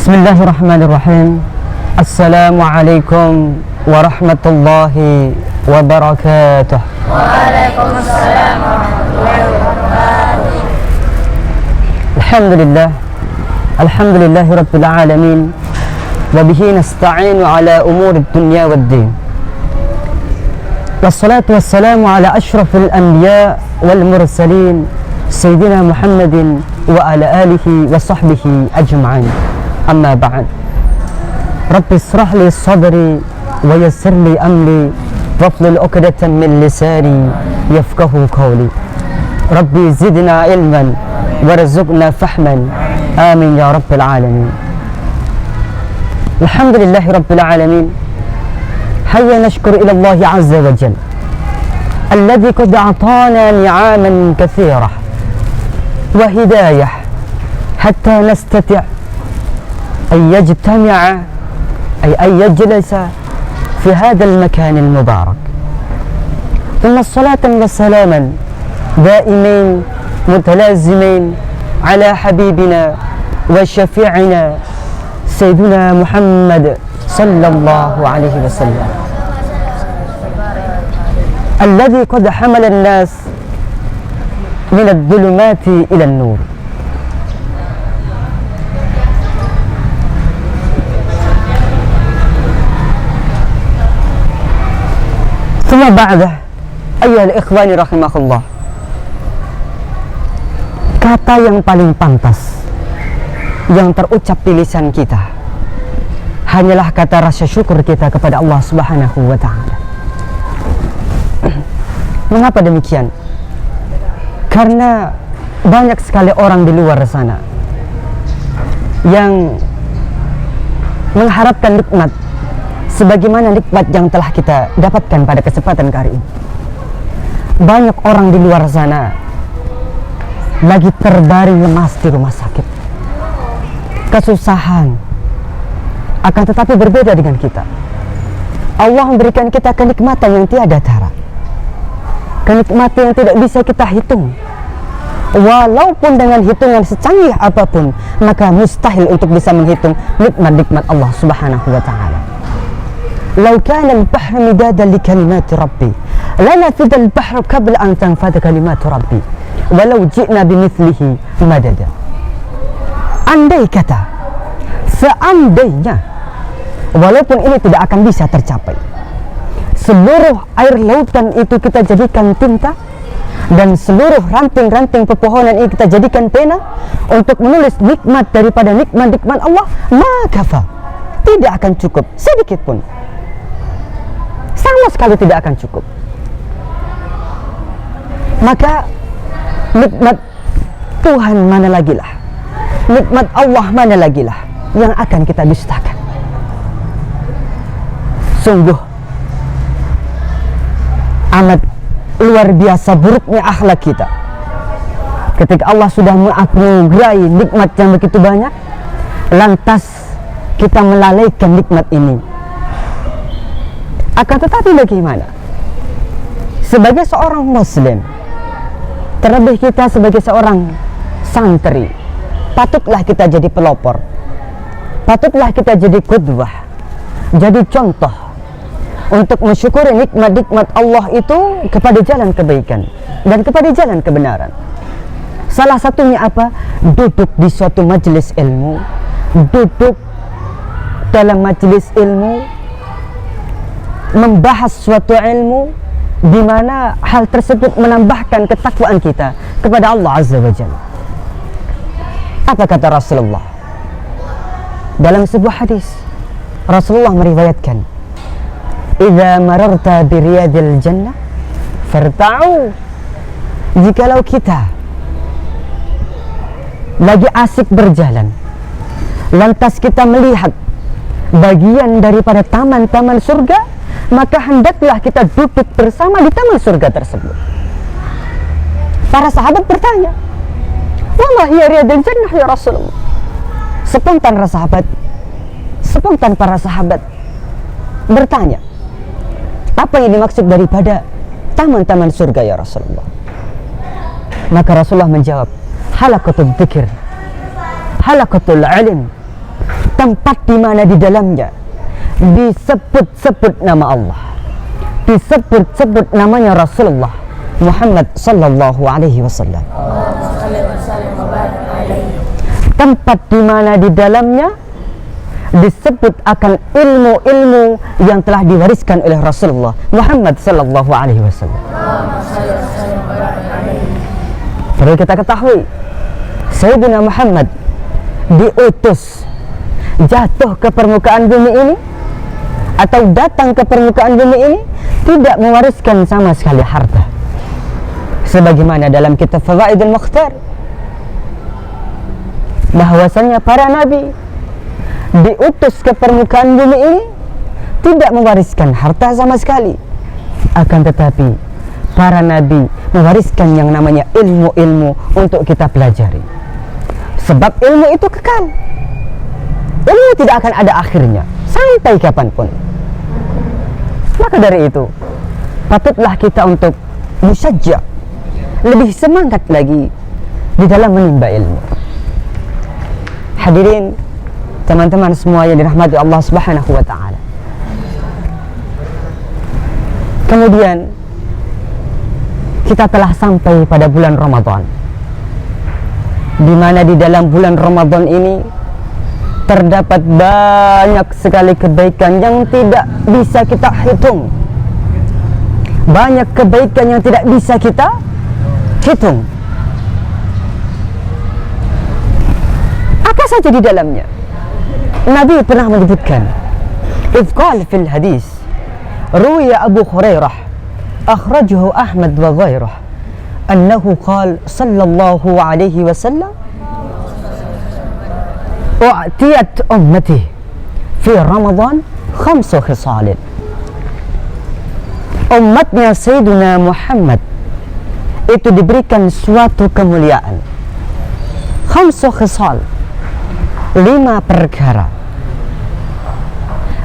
Bismillahirrahmanirrahim. Assalamualaikum warahmatullahi wabarakatuh. Waalaikumsalam warahmatullahi wabarakatuh. Alhamdulillah. Alhamdulillahi rabbil alamin. Wa bihi nasta'inu ala umuri dunya waddin. Wassalatu wassalamu ala ashrafil anbiya wal mursalin Sayyidina Muhammadin wa ala alihi wa sahbihi ajma'in. Amma ba'd. Rabbi israh li sadri wa yassir li amri wahlul 'uqdatan min lisani yafqahu qawli. Rabbi zidna ilman warzuqna fahman. Amin ya rabbil alamin. Alhamdulillahi rabbil alamin. Hayya nashkur ila Allah azza wa jalla alladhi qad a'tana ni'aman kathirah wa hidayah hatta nastati' أن يجتمع أي أن يجلس في هذا المكان المبارك. ثم الصلاة والسلاما دائمين متلازمين على حبيبنا وشفيعنا سيدنا محمد صلى الله عليه وسلم الذي قد حمل الناس من الظلمات إلى النور. Thumma ba'dah ayyuhal ikhwani rahimahullah. Kata yang paling pantas yang terucap di lisan kita hanyalah kata rasa syukur kita kepada Allah Subhanahu wa ta'ala. Mengapa demikian? Karena banyak sekali orang di luar sana yang mengharapkan nikmat sebagaimana nikmat yang telah kita dapatkan pada kesempatan kali ini. Banyak orang di luar sana lagi terbaring lemas di rumah sakit, kesusahan, akan tetapi berbeda dengan kita. Allah memberikan kita kenikmatan yang tiada tara, kenikmatan yang tidak bisa kita hitung. Walaupun dengan hitungan secanggih apapun, maka mustahil untuk bisa menghitung nikmat-nikmat Allah Subhanahu wa ta'ala. لو كان البحر مدادا لكلمات ربي لنفد البحر قبل أن تنفد كلمات ربي ولو جئنا بمثله مددا. Andai kata, seandainya, walaupun ini tidak akan bisa tercapai, seluruh air lautan itu kita jadikan tinta dan seluruh ranting-ranting pepohonan ini kita jadikan pena untuk menulis nikmat daripada nikmat-nikmat Allah, maka tidak akan cukup sedikit pun. Sama sekali tidak akan cukup. Maka nikmat Tuhan mana lagi lah, nikmat Allah mana lagi lah yang akan kita dustakan. Sungguh amat luar biasa buruknya akhlak kita ketika Allah sudah menganugerai nikmat yang begitu banyak, lantas kita melalaikan nikmat ini. Akan tetapi bagaimana? Sebagai seorang muslim, terlebih kita sebagai seorang santri, patutlah kita jadi pelopor, patutlah kita jadi qudwah, jadi contoh untuk mensyukuri nikmat-nikmat Allah itu kepada jalan kebaikan dan kepada jalan kebenaran. Salah satunya apa? Duduk di suatu majelis ilmu, duduk dalam majelis ilmu, membahas suatu ilmu di mana hal tersebut menambahkan ketakwaan kita kepada Allah Azza wa Jalla. Apa kata Rasulullah? Dalam sebuah hadis, Rasulullah meriwayatkan, "Idza mararta bi riyadil jannah farta'u." Jikalau kita lagi asik berjalan, lantas kita melihat bagian daripada taman-taman surga, maka hendaklah kita duduk bersama di taman surga tersebut. Para sahabat bertanya, "Wa ma hiya riyadul jannah ya Rasulullah?" Spontan para sahabat bertanya, apa yang dimaksud daripada taman-taman surga ya Rasulullah? Maka Rasulullah menjawab, halaqatul dzikr, halaqatul ilm, tempat di mana di dalamnya disebut-sebut nama Allah, disebut-sebut namanya Rasulullah Muhammad sallallahu alaihi wasallam. Tempat di mana di dalamnya disebut akan ilmu-ilmu yang telah diwariskan oleh Rasulullah Muhammad sallallahu alaihi wasallam. Perlu kita ketahui, Sayyidina Muhammad diutus jatuh ke permukaan bumi ini atau datang ke permukaan bumi ini tidak mewariskan sama sekali harta. Sebagaimana dalam kitab Fawaidul Mukhtar bahwasanya para nabi diutus ke permukaan bumi ini tidak mewariskan harta sama sekali. Akan tetapi para nabi mewariskan yang namanya ilmu-ilmu untuk kita pelajari. Sebab ilmu itu kekal. Ilmu tidak akan ada akhirnya sampai kapanpun. Maka dari itu patutlah kita untuk musajja, lebih semangat lagi di dalam menimba ilmu. Hadirin teman-teman semua yang dirahmati Allah Subhanahu wa taala. Kemudian kita telah sampai pada bulan Ramadan, di mana di dalam bulan Ramadan ini terdapat banyak sekali kebaikan yang tidak bisa kita hitung. Banyak kebaikan yang tidak bisa kita hitung. Apa saja di dalamnya? Nabi pernah menyebutkan, "Idz qala fil hadis, ruwiya Abu Hurairah, akhrajahu Ahmad wa ghairuh, annahu qala sallallahu alaihi wasallam, u'tiyat ummati fi Ramadan khamsu khisalin." Umatnya Sayyidina Muhammad itu diberikan suatu kemuliaan. Khamsu khisal, 5 perkara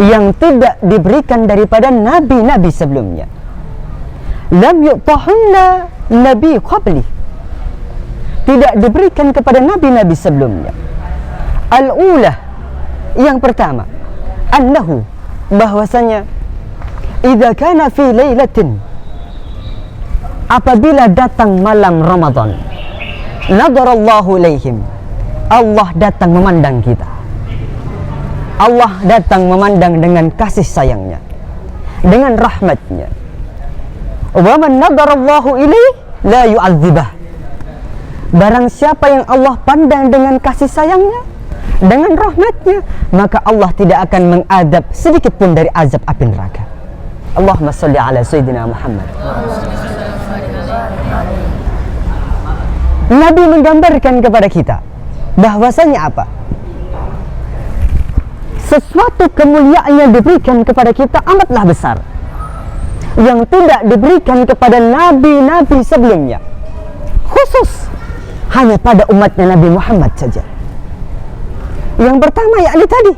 yang tidak diberikan daripada nabi-nabi sebelumnya. Lam yu'tahunna nabi qabli, tidak diberikan kepada nabi-nabi sebelumnya. Al-ula, yang pertama, annahu, bahwasanya idza kana fi lailatin, apabila datang malam Ramadan, nadarallahu ilaihim, Allah datang memandang kita. Allah datang memandang dengan kasih sayangnya, dengan rahmatnya. Wa man nadarallahu ilaih la yu'adzibah, barang siapa yang Allah pandang dengan kasih sayangnya, dengan rahmatnya, maka Allah tidak akan mengadab sedikit pun dari azab api neraka. Allahumma salli ala Sayyidina Muhammad. Nabi menggambarkan kepada kita bahwasanya apa? Sesuatu kemuliaan yang diberikan kepada kita amatlah besar, yang tidak diberikan kepada nabi-nabi sebelumnya, khusus hanya pada umatnya Nabi Muhammad saja. Yang pertama yakni tadi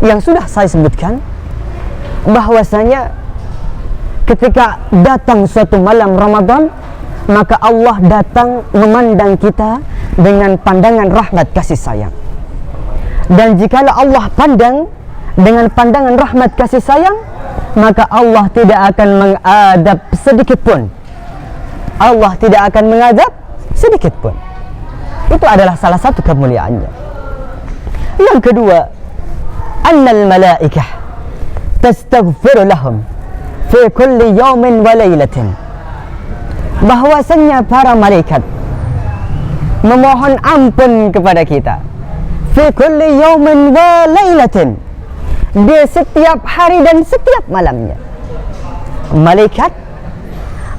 yang sudah saya sebutkan, bahwasanya ketika datang suatu malam Ramadan, maka Allah datang memandang kita dengan pandangan rahmat kasih sayang. Dan jikalau Allah pandang dengan pandangan rahmat kasih sayang, maka Allah tidak akan mengadab sedikit pun. Allah tidak akan mengadab sedikit pun. Itu adalah salah satu kemuliaannya. Yang kedua, annal malaikah tastaghfiru lahum fi kulli yawmin wa laylatin, bahwasanya para malaikat memohon ampun kepada kita fi kulli yawmin wa laylatin, di setiap hari dan setiap malamnya. Malaikat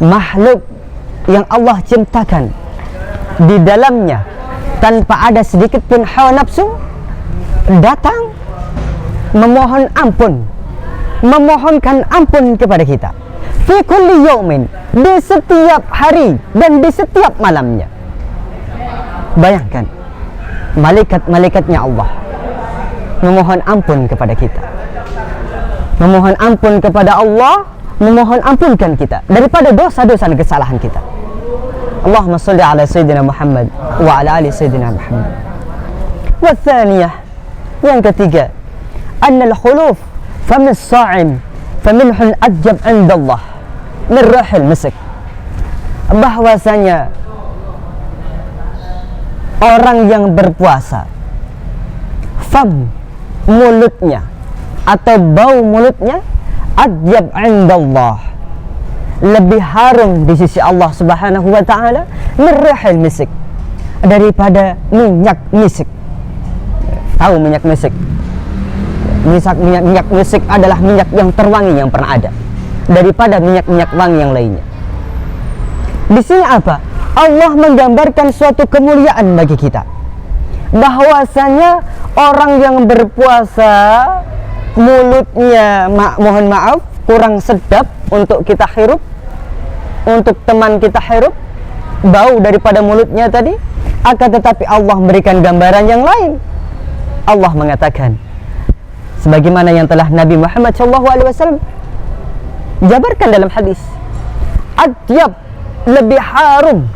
makhluk yang Allah ciptakan, di dalamnya tanpa ada sedikit pun hawa nafsu, datang memohon ampun, memohonkan ampun kepada kita fi kulli yawmin, di setiap hari dan di setiap malamnya. Bayangkan, malaikat-malaikatnya Allah memohon ampun kepada kita, memohon ampun kepada Allah, memohon ampunkan kita daripada dosa-dosa dan kesalahan kita. Allahumma salli ala Sayyidina Muhammad wa ala ali Sayyidina Muhammad. Wa thaniyah, Yang ketiga, annal khuluf famis sa'im faminhul ajab indallah min rahil misik. Bahwasanya orang yang berpuasa, fam, mulutnya atau bau mulutnya, ajab indallah, lebih harum di sisi Allah Subhanahu wa ta'ala, min rahil misik, daripada minyak misik. Tahu minyak misik? Minyak misik adalah minyak yang terwangi yang pernah ada, daripada minyak-minyak wangi yang lainnya. Di sini apa? Allah menggambarkan suatu kemuliaan bagi kita, bahwasanya orang yang berpuasa mulutnya mohon maaf kurang sedap untuk kita hirup, untuk teman kita hirup, bau daripada mulutnya tadi, akan tetapi Allah memberikan gambaran yang lain. Allah mengatakan, sebagaimana yang telah Nabi Muhammad SAW jabarkan dalam hadis, adyab, lebih harum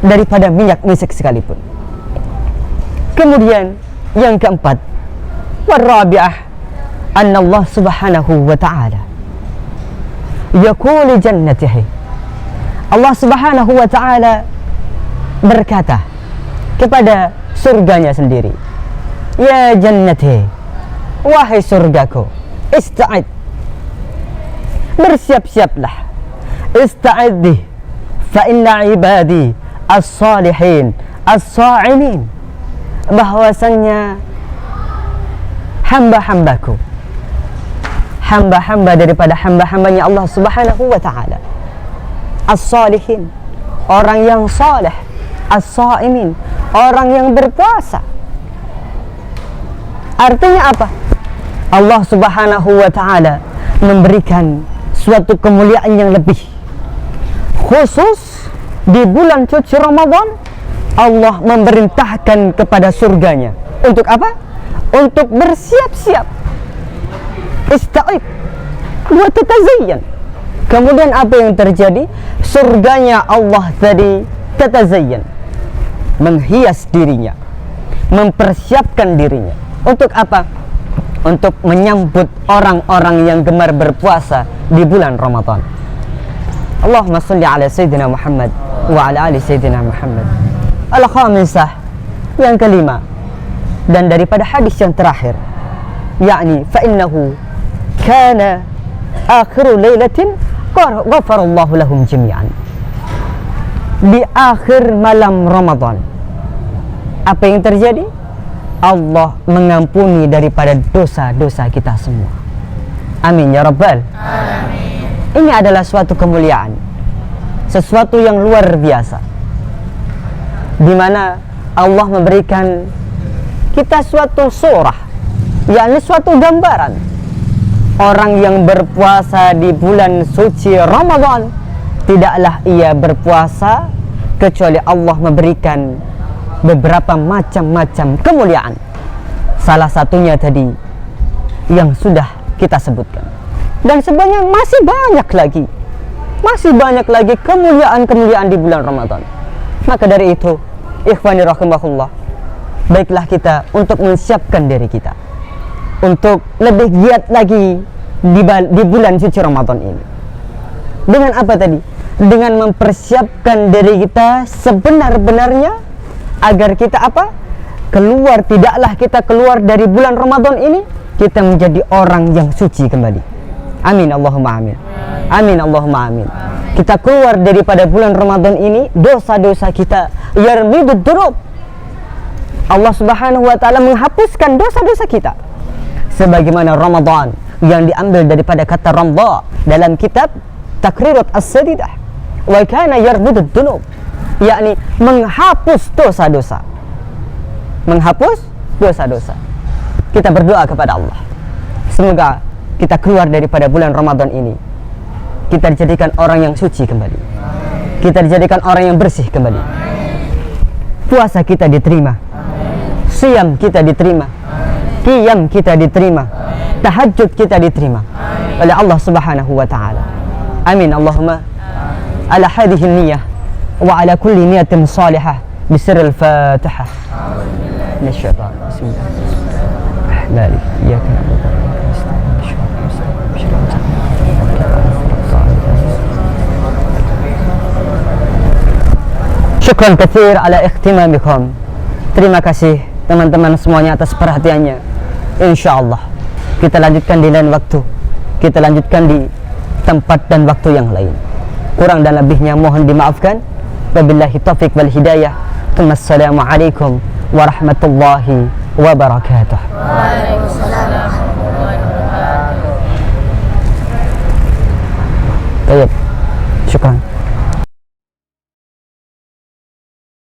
daripada minyak misik sekalipun. Kemudian yang keempat, warabi'ah, anna Allah Subhanahu wa ta'ala yaqulu jannatihi, Allah Subhanahu wa ta'ala berkata kepada surganya sendiri, ya jannati, wahai surgaku, ista'id, bersiap-siaplah, ista'idhi, fa inna ibadi as-salihin as-sa'imin, bahwasannya hamba-hambaku, hamba-hamba daripada hamba-hambanya Allah Subhanahu wa ta'ala, as-salihin, orang yang saleh, as-sa'imin, orang yang berpuasa. Artinya apa? Allah Subhanahu wa ta'ala memberikan suatu kemuliaan yang lebih khusus di bulan suci Ramadan. Allah memerintahkan kepada surganya untuk apa? Untuk bersiap-siap, ista'id wa tatazayyan. Kemudian apa yang terjadi? Surganya Allah tadi tatazayyan, menghias dirinya, mempersiapkan dirinya. Untuk apa? Untuk menyambut orang-orang yang gemar berpuasa di bulan Ramadan. Allahumma salli ala Sayyidina Muhammad wa ala ali Sayyidina Muhammad. Al-khamisah, yang kelima, dan daripada hadis yang terakhir, yakni fa innahu kana akhiru lailatin ghafarallahu lahum jami'an. Di akhir malam Ramadan, apa yang terjadi? Allah mengampuni daripada dosa-dosa kita semua. Amin ya Rabbal. Amin. Ini adalah suatu kemuliaan, sesuatu yang luar biasa, di mana Allah memberikan kita suatu surah, yakni suatu gambaran. Orang yang berpuasa di bulan suci Ramadan, tidaklah ia berpuasa kecuali Allah memberikan beberapa macam-macam kemuliaan. Salah satunya tadi yang sudah kita sebutkan, dan sebenarnya masih banyak lagi kemuliaan-kemuliaan di bulan Ramadan. Maka dari itu, ikhwani rahimahullah, baiklah kita untuk menyiapkan diri kita untuk lebih giat lagi di bulan suci Ramadan ini. Dengan apa tadi? Dengan mempersiapkan diri kita sebenar-benarnya, agar kita apa? Tidaklah kita keluar dari bulan Ramadan ini kita menjadi orang yang suci kembali. Amin Allahumma amin. Amin Allahumma amin. Kita keluar daripada bulan Ramadan ini, dosa-dosa kita yarmidud dzunub, Allah Subhanahu wa ta'ala menghapuskan dosa-dosa kita. Sebagaimana Ramadan yang diambil daripada kata ramda dalam kitab Takrirat As-Sadidah, wa kana yarmidud dzunub, yakni menghapus dosa-dosa. Menghapus dosa-dosa. Kita berdoa kepada Allah, semoga kita keluar daripada bulan Ramadan ini, kita dijadikan orang yang suci kembali, kita dijadikan orang yang bersih kembali, puasa kita diterima, siyam kita diterima, qiyam kita diterima, tahajud kita diterima oleh Allah Subhanahu wa ta'ala. Amin Allahumma ala hadhihi niyyah wa ala kulli niyatin salihah بسر الفاتحة من الشيطان. بسم الله الرحمن الرحيم. إياك نعبد وإياك نستعين. Syukran katsir ala ikhtimamikum. Terima kasih teman-teman semuanya atas perhatiannya. Insyaallah kita lanjutkan di lain waktu. Kita lanjutkan di tempat dan waktu yang lain. Kurang dan lebihnya mohon dimaafkan. Wabillahi taufiq wal hidayah. Assalamualaikum warahmatullahi wabarakatuh. Waalaikumsalam.